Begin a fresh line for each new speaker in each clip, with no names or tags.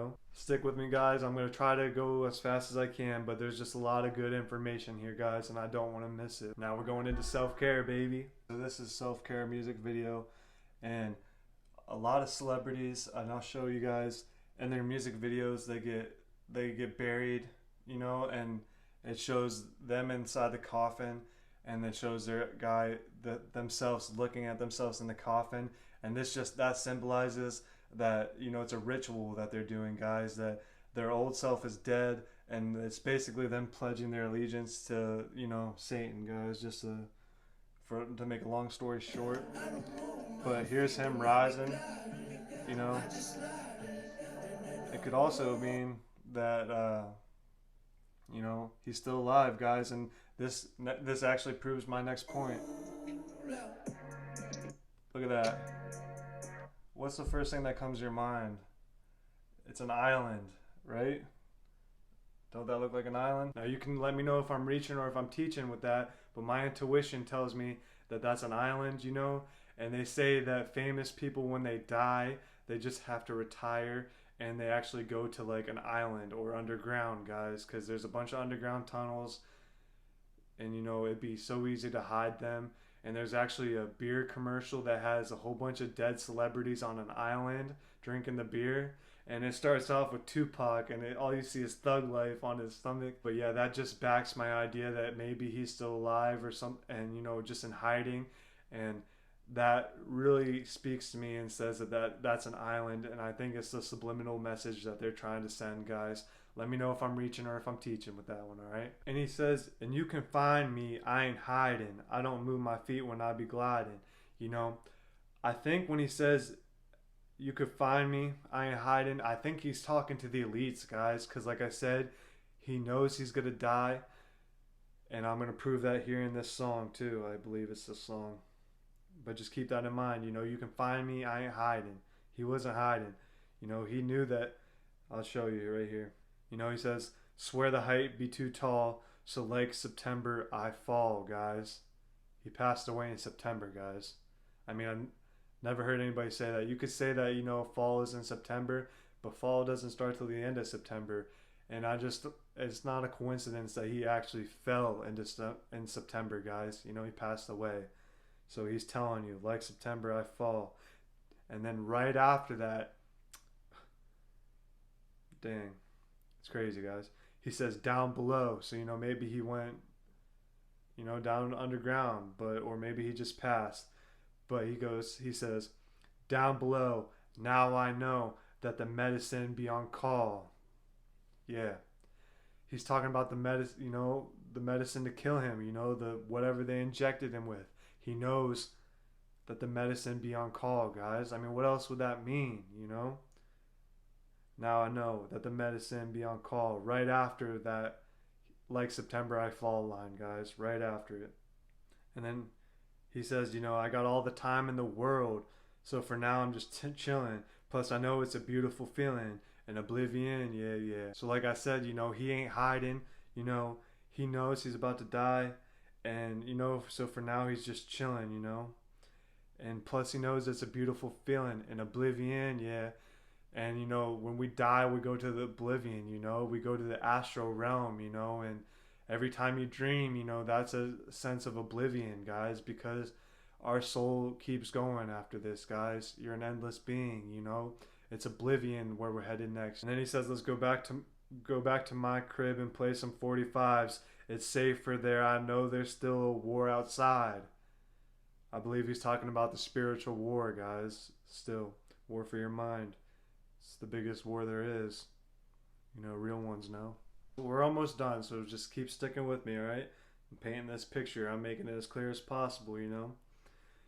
know. Stick with me, guys. I'm going to try to go as fast as I can, but there's just a lot of good information here, guys, and I don't want to miss it. Now we're going into self-care, baby. So this is self-care music video, and a lot of celebrities, and I'll show you guys, in their music videos, they get buried, you know, and it shows them inside the coffin, and it shows themselves looking at themselves in the coffin, and that symbolizes that, you know, it's a ritual that they're doing, guys, that their old self is dead, and it's basically them pledging their allegiance to, you know, Satan, guys, just to make a long story short. But here's him rising, you know. It could also mean that you know, he's still alive, guys, and this actually proves my next point. Look at that. What's the first thing that comes to your mind? It's an island, right? Don't that look like an island? Now you can let me know if I'm reaching or if I'm teaching with that, but my intuition tells me that that's an island, you know? And they say that famous people, when they die, they just have to retire and they actually go to like an island or underground, guys, because there's a bunch of underground tunnels, and you know, it'd be so easy to hide them. And there's actually a beer commercial that has a whole bunch of dead celebrities on an island drinking the beer, and it starts off with Tupac, and all you see is Thug Life on his stomach. But yeah, that just backs my idea that maybe he's still alive or something, and you know, just in hiding. And that really speaks to me and says that's an island, and I think it's the subliminal message that they're trying to send, guys. Let me know if I'm reaching or if I'm teaching with that one, alright? And he says, and you can find me, I ain't hiding. I don't move my feet when I be gliding. You know, I think when he says, you could find me, I ain't hiding, I think he's talking to the elites, guys, because like I said, he knows he's going to die, and I'm going to prove that here in this song, too. I believe it's this song. But just keep that in mind, you know, you can find me, I ain't hiding. He wasn't hiding. You know, he knew that. I'll show you right here. You know, he says, swear the height be too tall, so like September I fall, guys. He passed away in September, guys. I mean, I never heard anybody say that. You could say that, you know, fall is in September, but fall doesn't start till the end of September. And it's not a coincidence that he actually fell in September, guys. You know, he passed away. So he's telling you, like September I fall. And then right after that, dang, it's crazy, guys. He says down below. So, you know, maybe he went, you know, down underground, or maybe he just passed. But he says, down below, now I know that the medicine be on call. Yeah. He's talking about the medicine, you know, the medicine to kill him, you know, whatever they injected him with. He knows that the medicine be on call, guys. I mean, what else would that mean, you know? Now I know that the medicine be on call right after that, like September I fall line, guys, right after it. And then he says, you know, I got all the time in the world, so for now I'm just chilling. Plus I know it's a beautiful feeling, and oblivion, yeah. So like I said, you know, he ain't hiding, you know, he knows he's about to die. And, you know, so for now he's just chilling, you know. And plus he knows it's a beautiful feeling. And oblivion, yeah. And, you know, when we die, we go to the oblivion, you know. We go to the astral realm, you know. And every time you dream, you know, that's a sense of oblivion, guys. Because our soul keeps going after this, guys. You're an endless being, you know. It's oblivion where we're headed next. And then he says, let's go back to my crib and play some 45s. It's safer there. I know there's still a war outside. I believe he's talking about the spiritual war, guys. Still, war for your mind. It's the biggest war there is. You know, real ones know. We're almost done, so just keep sticking with me, alright? I'm painting this picture. I'm making it as clear as possible, you know?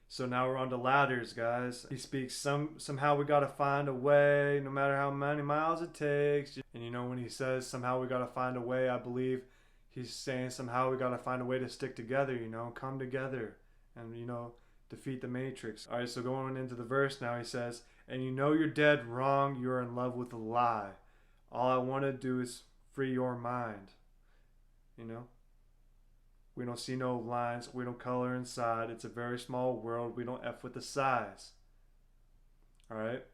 So now we're on to ladders, guys. He speaks, somehow we gotta find a way, no matter how many miles it takes. And you know, when he says somehow we gotta find a way, I believe he's saying somehow we gotta find a way to stick together, you know, come together and, you know, defeat the matrix. Alright, so going into the verse now, he says, and you know you're dead wrong, you're in love with a lie. All I want to do is free your mind. You know? We don't see no lines, we don't color inside. It's a very small world, we don't F with the size. Alright?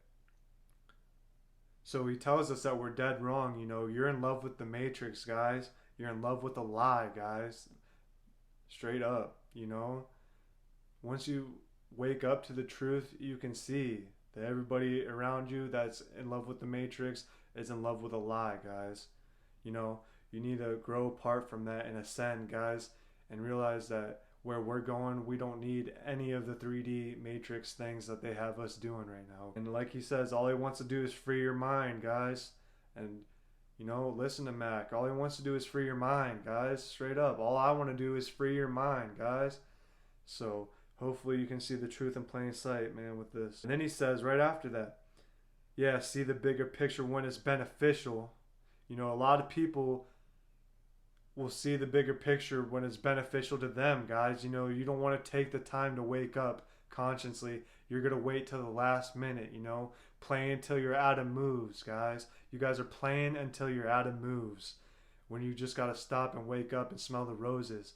So he tells us that we're dead wrong. You're in love with the Matrix, guys. You're in love with a lie, guys. Straight up. Once you wake up to the truth, you can see that everybody around you that's in love with the Matrix is in love with a lie, guys. You need to grow apart from that and ascend, guys, and realize that where we're going, we don't need any of the 3D Matrix things that they have us doing right now. And like he says, all he wants to do is free your mind, guys. And listen to Mac. All he wants to do is free your mind, guys. Straight up. All I want to do is free your mind, guys. So hopefully you can see the truth in plain sight, man, with this. And then he says right after that, yeah, see the bigger picture when it's beneficial. A lot of people will see the bigger picture when it's beneficial to them, guys. You don't want to take the time to wake up consciously. You're going to wait till the last minute, play until you're out of moves, guys. You guys are playing until you're out of moves, when you just got to stop and wake up and smell the roses.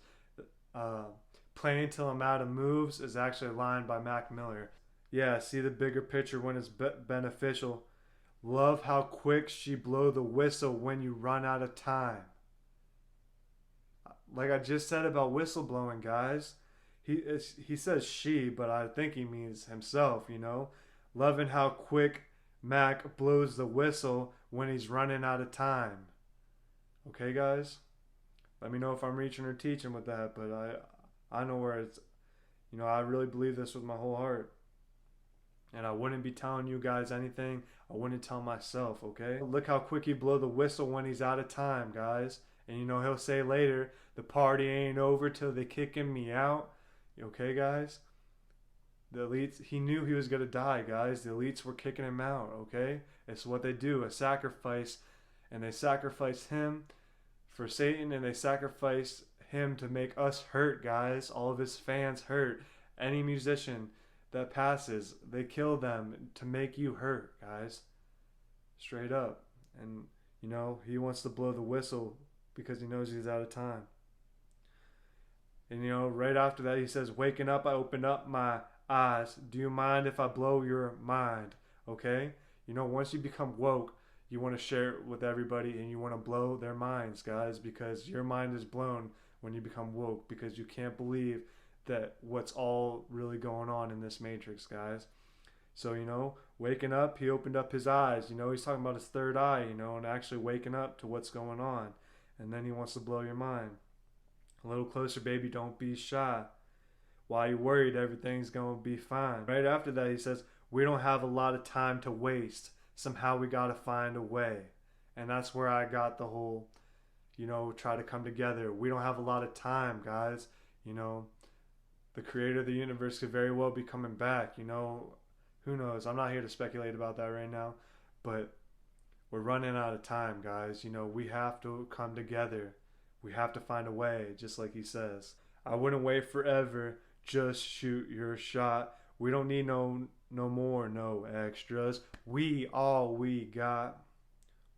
Playing until I'm out of moves is actually a line by Mac Miller. Yeah, see the bigger picture when it's beneficial. Love how quick she blow the whistle when you run out of time. Like I just said about whistleblowing, guys. He says she, but I think he means himself, Loving how quick Mac blows the whistle when he's running out of time. Okay, guys? Let me know if I'm reaching or teaching with that, but I know where it's, I really believe this with my whole heart. And I wouldn't be telling you guys anything I wouldn't tell myself, okay? Look how quick he blow the whistle when he's out of time, guys. And he'll say later, the party ain't over till they kicking me out. Okay, guys? The elites, he knew he was going to die, guys. The elites were kicking him out, okay? It's what they do, a sacrifice. And they sacrifice him for Satan, and they sacrifice him to make us hurt, guys. All of his fans hurt. Any musician that passes, they kill them to make you hurt, guys. Straight up. And, he wants to blow the whistle because he knows he's out of time. And, right after that, he says, waking up, I open up my eyes. Do you mind if I blow your mind? Okay? Once you become woke, you want to share it with everybody and you want to blow their minds, guys, because your mind is blown when you become woke, because you can't believe that what's all really going on in this Matrix, guys. So, waking up, he opened up his eyes. He's talking about his third eye, and actually waking up to what's going on. And then he wants to blow your mind. A little closer, baby, don't be shy. Why you worried? Everything's going to be fine. Right after that, he says, we don't have a lot of time to waste. Somehow we got to find a way. And that's where I got the whole, try to come together. We don't have a lot of time, guys. The creator of the universe could very well be coming back, Who knows? I'm not here to speculate about that right now. But we're running out of time, guys. We have to come together. We have to find a way, just like he says. I wouldn't wait forever. Just shoot your shot. We don't need no more, no extras. We all we got.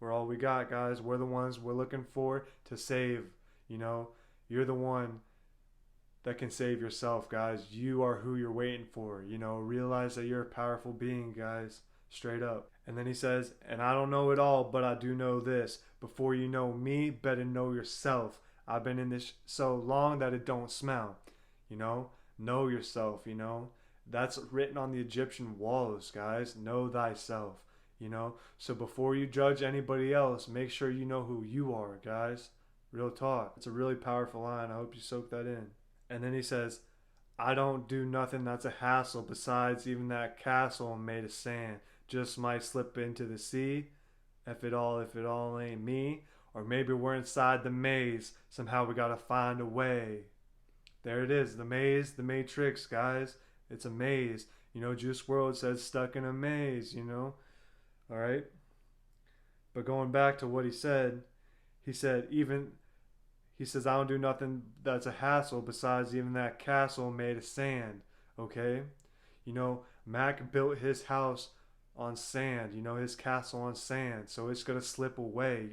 We're all we got, guys. We're the ones we're looking for to save. You're the one that can save yourself, guys. You are who you're waiting for. Realize that you're a powerful being, guys. Straight up. And then he says, and I don't know it all, but I do know this. Before you know me, better know yourself. I've been in this so long that it don't smell. Know yourself, That's written on the Egyptian walls, guys. Know thyself, So before you judge anybody else, make sure you know who you are, guys. Real talk. It's a really powerful line. I hope you soak that in. And then he says, I don't do nothing that's a hassle besides even that castle made of sand. Just might slip into the sea. If it all ain't me. Or maybe we're inside the maze. Somehow we gotta find a way. There it is, the maze, the Matrix, guys. It's a maze. Juice WRLD says stuck in a maze, Alright? But going back to what he said I don't do nothing that's a hassle besides even that castle made of sand. Okay? Mac built his house on sand, his castle on sand, so it's going to slip away.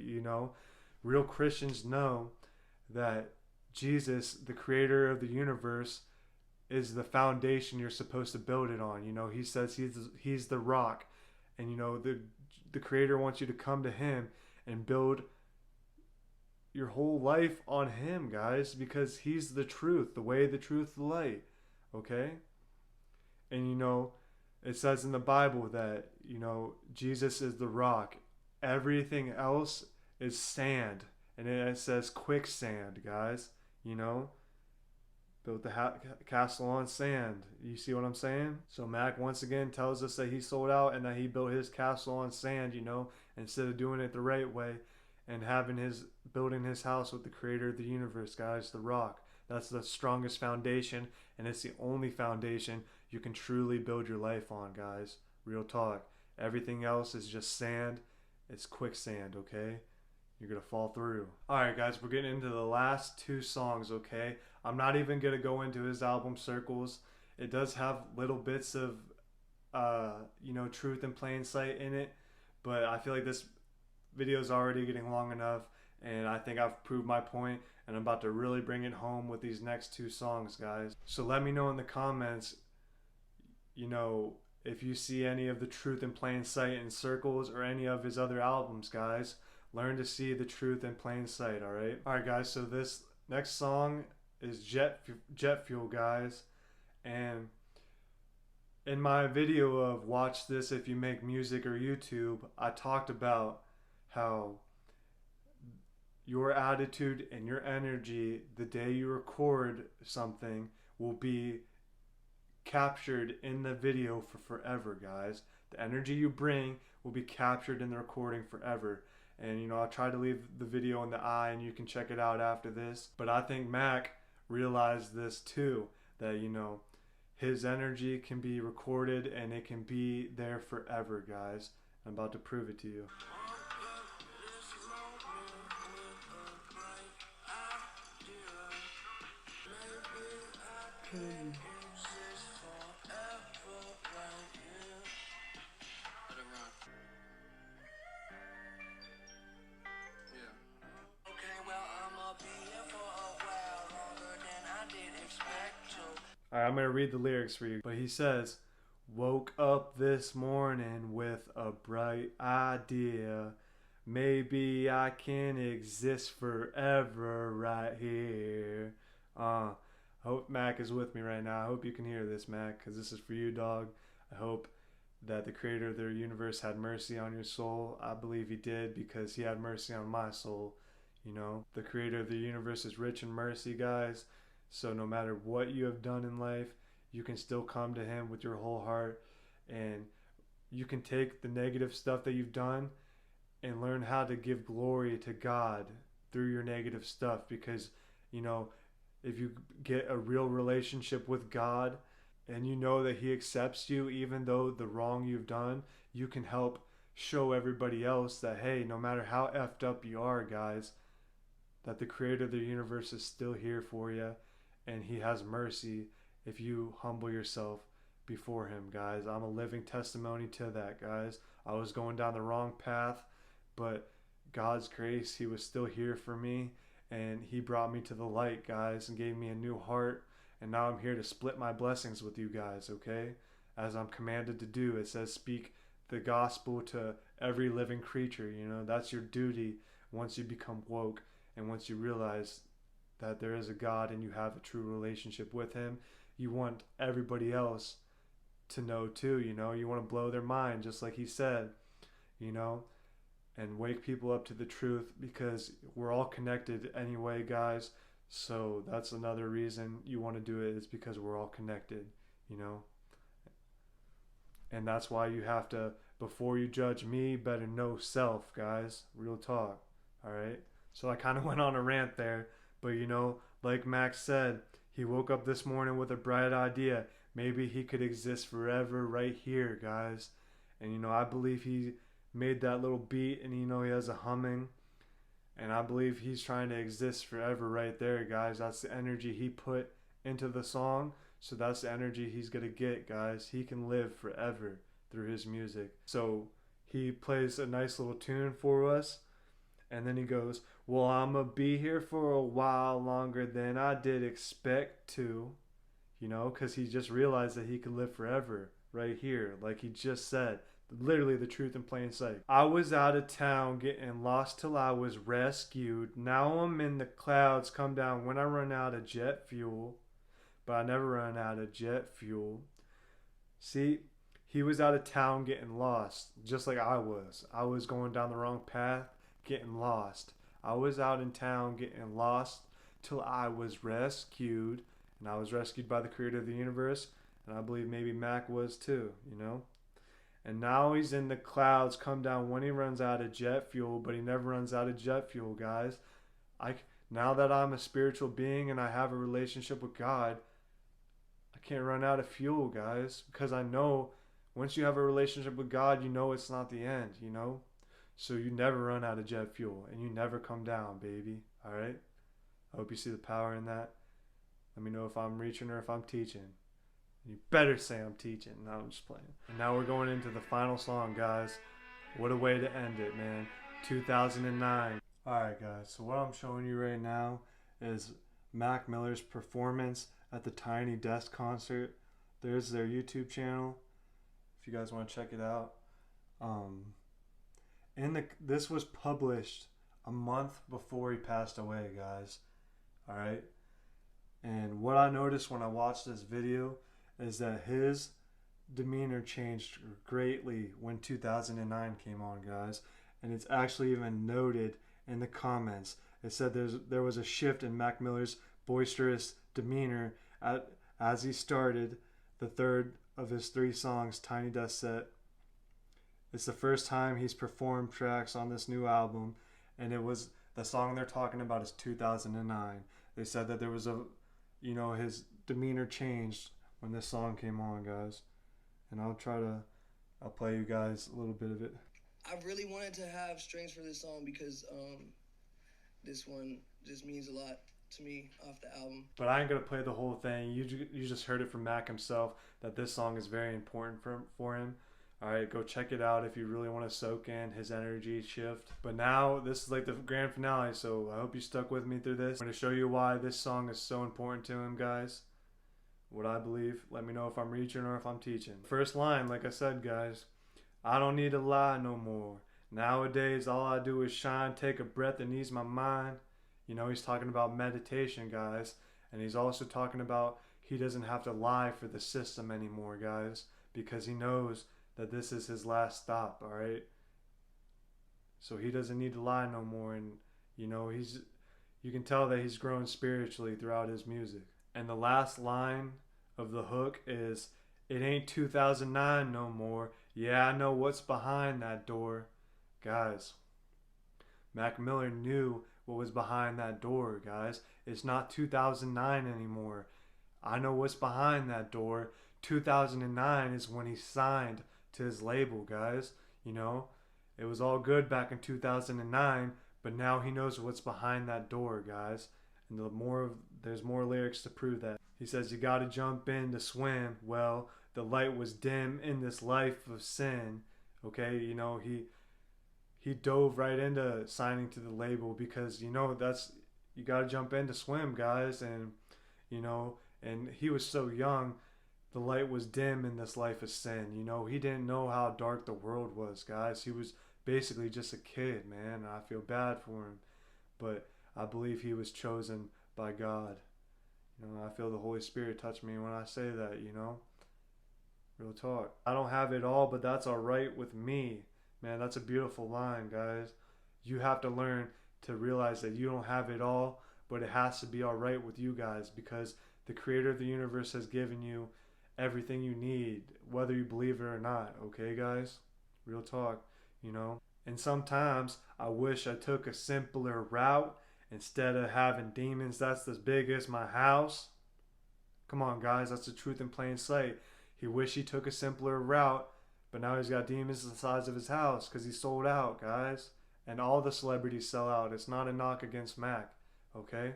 Real Christians know that Jesus, the creator of the universe, is the foundation you're supposed to build it on. He says he's the rock, and the Creator wants you to come to Him and build your whole life on Him, guys, because He's the truth, the way, the truth, the light. Okay? And it says in the Bible that, Jesus is the rock. Everything else is sand. And it says quicksand, guys. Built the castle on sand. You see what I'm saying? So Mac once again tells us that he sold out and that he built his castle on sand, instead of doing it the right way and building his house with the Creator of the universe, guys, the rock. That's the strongest foundation, and it's the only foundation you can truly build your life on, guys. Real talk. Everything else is just sand. It's quicksand, okay? You're going to fall through. Alright, guys, we're getting into the last two songs, okay? I'm not even going to go into his album Circles. It does have little bits of, truth in plain sight in it, but I feel like this video is already getting long enough, and I think I've proved my point, and I'm about to really bring it home with these next two songs, guys. So let me know in the comments, if you see any of the truth in plain sight in Circles or any of his other albums, guys. Learn to see the truth in plain sight, alright? Alright, guys, so this next song is Jet Fuel, guys. And in my video of Watch This If You Make Music or YouTube, I talked about how your attitude and your energy the day you record something will be captured in the video for forever, guys. The energy you bring will be captured in the recording forever. And I'll try to leave the video in the eye and you can check it out after this. But I think Mac realized this too, that his energy can be recorded and it can be there forever, guys. I'm about to prove it to you. Alright, I'm going to read the lyrics for you. But he says, woke up this morning with a bright idea. Maybe I can exist forever right here. I hope Mac is with me right now. I hope you can hear this, Mac, because this is for you, dog. I hope that the Creator of the universe had mercy on your soul. I believe He did, because He had mercy on my soul. The Creator of the universe is rich in mercy, guys. So no matter what you have done in life, you can still come to Him with your whole heart, and you can take the negative stuff that you've done and learn how to give glory to God through your negative stuff, because if you get a real relationship with God and you know that He accepts you even though the wrong you've done, you can help show everybody else that, hey, no matter how effed up you are, guys, that the Creator of the universe is still here for you. And He has mercy if you humble yourself before Him, guys. I'm a living testimony to that, guys. I was going down the wrong path, but God's grace, He was still here for me, and He brought me to the light, guys, and gave me a new heart. And now I'm here to split my blessings with you guys, okay? As I'm commanded to do. It says speak the gospel to every living creature. That's your duty once you become woke and once you realize that there is a God and you have a true relationship with Him. You want everybody else to know too, you want to blow their mind just like He said, and wake people up to the truth, because we're all connected anyway, guys. So that's another reason you want to do it, is because we're all connected, and that's why you have to, before you judge me, better know self, guys. Real talk. Alright, so I kind of went on a rant there. But like Max said, he woke up this morning with a bright idea. Maybe he could exist forever right here, guys. And I believe he made that little beat, and he has a humming. And I believe he's trying to exist forever right there, guys. That's the energy he put into the song. So that's the energy he's going to get, guys. He can live forever through his music. So he plays a nice little tune for us. And then he goes, well, I'm going to be here for a while longer than I did expect to, because he just realized that he could live forever right here. Like he just said, Literally the truth in plain sight. I was out of town getting lost till I was rescued. Now I'm in the clouds, come down when I run out of jet fuel. But I never run out of jet fuel. See, he was out of town getting lost, just like I was. I was going down the wrong path, getting lost. I was out in town getting lost till I was rescued. And I was rescued by the creator of the universe. And I believe maybe Mac was too, you know? And now he's in the clouds, come down when he runs out of jet fuel, but he never runs out of jet fuel, guys. Now that I'm a spiritual being and I have a relationship with God, I can't run out of fuel, guys, because I know once you have a relationship with God, you know it's not the end, you know? So you never run out of jet fuel and you never come down, baby. All right? I hope you see the power in that. Let me know if I'm reaching or if I'm teaching. You better say I'm teaching. No, I'm just playing. And now we're going into the final song, guys. What a way to end it, man. 2009. Alright, guys. So what I'm showing you right now is Mac Miller's performance at the Tiny Desk concert. There's their YouTube channel if you guys want to check it out. This was published a month before he passed away, guys. Alright? And what I noticed when I watched this video is that his demeanor changed greatly when 2009 came on, guys. And it's actually even noted in the comments. It said there was a shift in Mac Miller's boisterous demeanor as he started the third of his 3 songs Tiny Desk set. It's the first time he's performed tracks on this new album, and it was the song they're talking about is 2009. They said that there was his demeanor changed when this song came on, guys. And I'll play you guys a little bit of it.
I really wanted to have strings for this song because this one just means a lot to me off the album.
But I ain't gonna play the whole thing. You just heard it from Mac himself that this song is very important for him. Alright, go check it out if you really want to soak in his energy shift. But now, this is like the grand finale, so I hope you stuck with me through this. I'm going to show you why this song is so important to him, guys. What I believe. Let me know if I'm reaching or if I'm teaching. First line, like I said, guys. I don't need to lie no more. Nowadays, all I do is shine, take a breath and ease my mind. You know, he's talking about meditation, guys. And he's also talking about he doesn't have to lie for the system anymore, guys. Because he knows that this is his last stop, alright? So he doesn't need to lie no more. And, you know, you can tell that he's grown spiritually throughout his music. And the last line of the hook is, it ain't 2009 no more. Yeah, I know what's behind that door. Guys, Mac Miller knew what was behind that door, guys. It's not 2009 anymore. I know what's behind that door. 2009 is when he signed to his label, guys. You know, it was all good back in 2009, but now he knows what's behind that door, guys. And there's more lyrics to prove that. He says, you gotta jump in to swim. Well, the light was dim in this life of sin. Okay, you know, he dove right into signing to the label because, you know, you gotta jump in to swim, guys. And, you know, and he was so young, the light was dim in this life of sin. You know, he didn't know how dark the world was, guys. He was basically just a kid, man. And I feel bad for him. But I believe he was chosen by God. You know, I feel the Holy Spirit touch me when I say that, you know. Real talk. I don't have it all, but that's alright with me. Man, that's a beautiful line, guys. You have to learn to realize that you don't have it all, but it has to be alright with you guys because the creator of the universe has given you everything you need, whether you believe it or not. Okay, guys? Real talk, you know. And sometimes I wish I took a simpler route instead of having demons that's as big as my house. Come on, guys, that's the truth in plain sight. He wished he took a simpler route, but now he's got demons the size of his house because he sold out, guys. And all the celebrities sell out. It's not a knock against Mac, okay?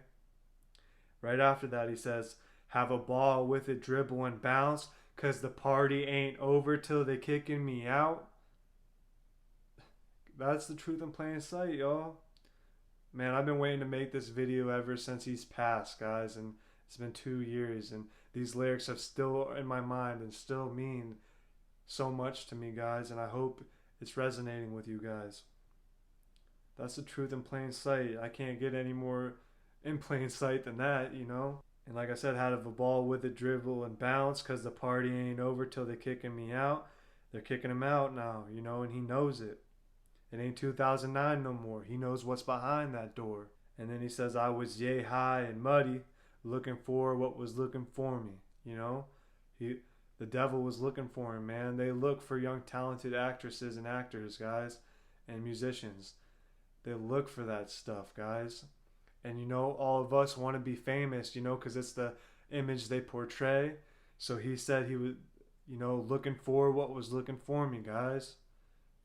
Right after that, he says, have a ball with it, dribble and bounce, because the party ain't over till they kicking me out. That's the truth in plain sight, y'all. Man, I've been waiting to make this video ever since he's passed, guys, and it's been 2 years, and these lyrics are still in my mind and still mean so much to me, guys, and I hope it's resonating with you guys. That's the truth in plain sight. I can't get any more in plain sight than that, you know? And like I said, how to have a ball with it, dribble, and bounce because the party ain't over till they're kicking me out. They're kicking him out now, you know, and he knows it. It ain't 2009 no more. He knows what's behind that door. And then he says, I was yay high and muddy, looking for what was looking for me, you know? The devil was looking for him, man. They look for young, talented actresses and actors, guys, and musicians. They look for that stuff, guys. And you know, all of us want to be famous, you know, because it's the image they portray. So he said he was, you know, looking for what was looking for me, guys.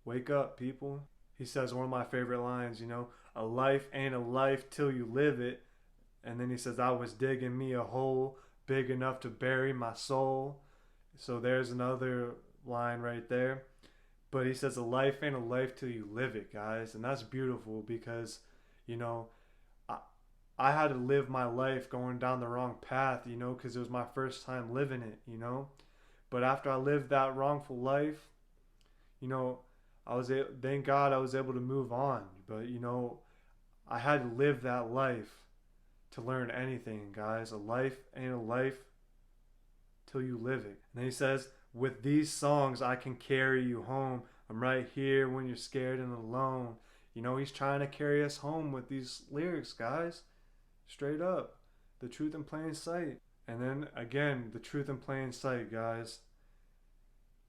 Wake up, people. He says one of my favorite lines, you know, a life ain't a life till you live it. And then he says, I was digging me a hole big enough to bury my soul. So there's another line right there. But he says, a life ain't a life till you live it, guys. And that's beautiful because, you know, I had to live my life going down the wrong path, you know, because it was my first time living it, you know. But after I lived that wrongful life, you know, thank God I was able to move on. But, you know, I had to live that life to learn anything, guys. A life ain't a life till you live it. And then he says, with these songs, I can carry you home. I'm right here when you're scared and alone. You know, he's trying to carry us home with these lyrics, guys. Straight up. The truth in plain sight. And then, again, the truth in plain sight, guys.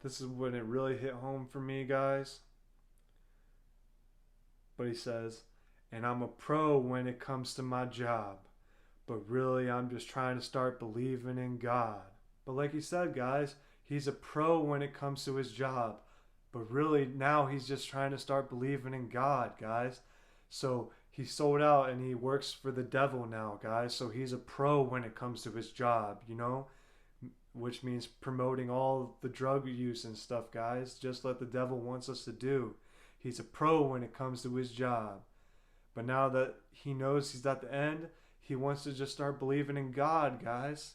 This is when it really hit home for me, guys. But he says, and I'm a pro when it comes to my job. But really, I'm just trying to start believing in God. But like he said, guys, he's a pro when it comes to his job. But really, now he's just trying to start believing in God, guys. So he sold out and he works for the devil now, guys. So he's a pro when it comes to his job, you know? Which means promoting all the drug use and stuff, guys. Just like the devil wants us to do. He's a pro when it comes to his job. But now that he knows he's at the end, he wants to just start believing in God, guys.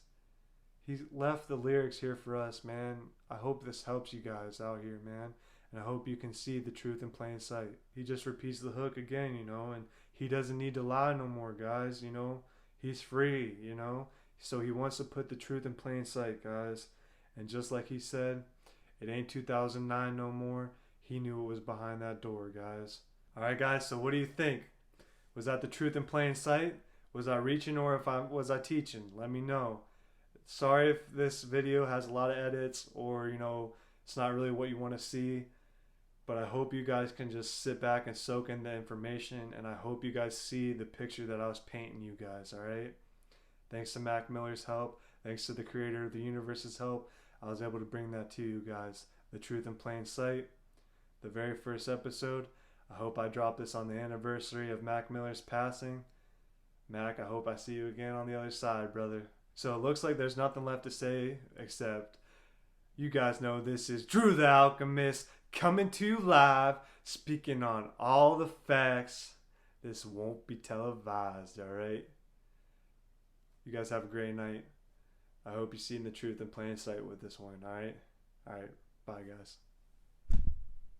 He left the lyrics here for us, man. I hope this helps you guys out here, man. And I hope you can see the truth in plain sight. He just repeats the hook again, you know, and he doesn't need to lie no more, guys, you know. He's free, you know. So he wants to put the truth in plain sight, guys. And just like he said, it ain't 2009 no more. He knew what was behind that door, guys. Alright, guys, so what do you think? Was that the truth in plain sight? Was I reaching or was I teaching? Let me know. Sorry if this video has a lot of edits or, you know, it's not really what you want to see. But I hope you guys can just sit back and soak in the information. And I hope you guys see the picture that I was painting you guys, alright? Thanks to Mac Miller's help. Thanks to the creator of the universe's help. I was able to bring that to you guys. The truth in plain sight. The very first episode. I hope I dropped this on the anniversary of Mac Miller's passing. Mac, I hope I see you again on the other side, brother. So it looks like there's nothing left to say except you guys know this is Drew the Alchemist coming to you live, speaking on all the facts. This won't be televised, alright? You guys have a great night. I hope you've seen the truth in plain sight with this one, alright? Alright, bye guys.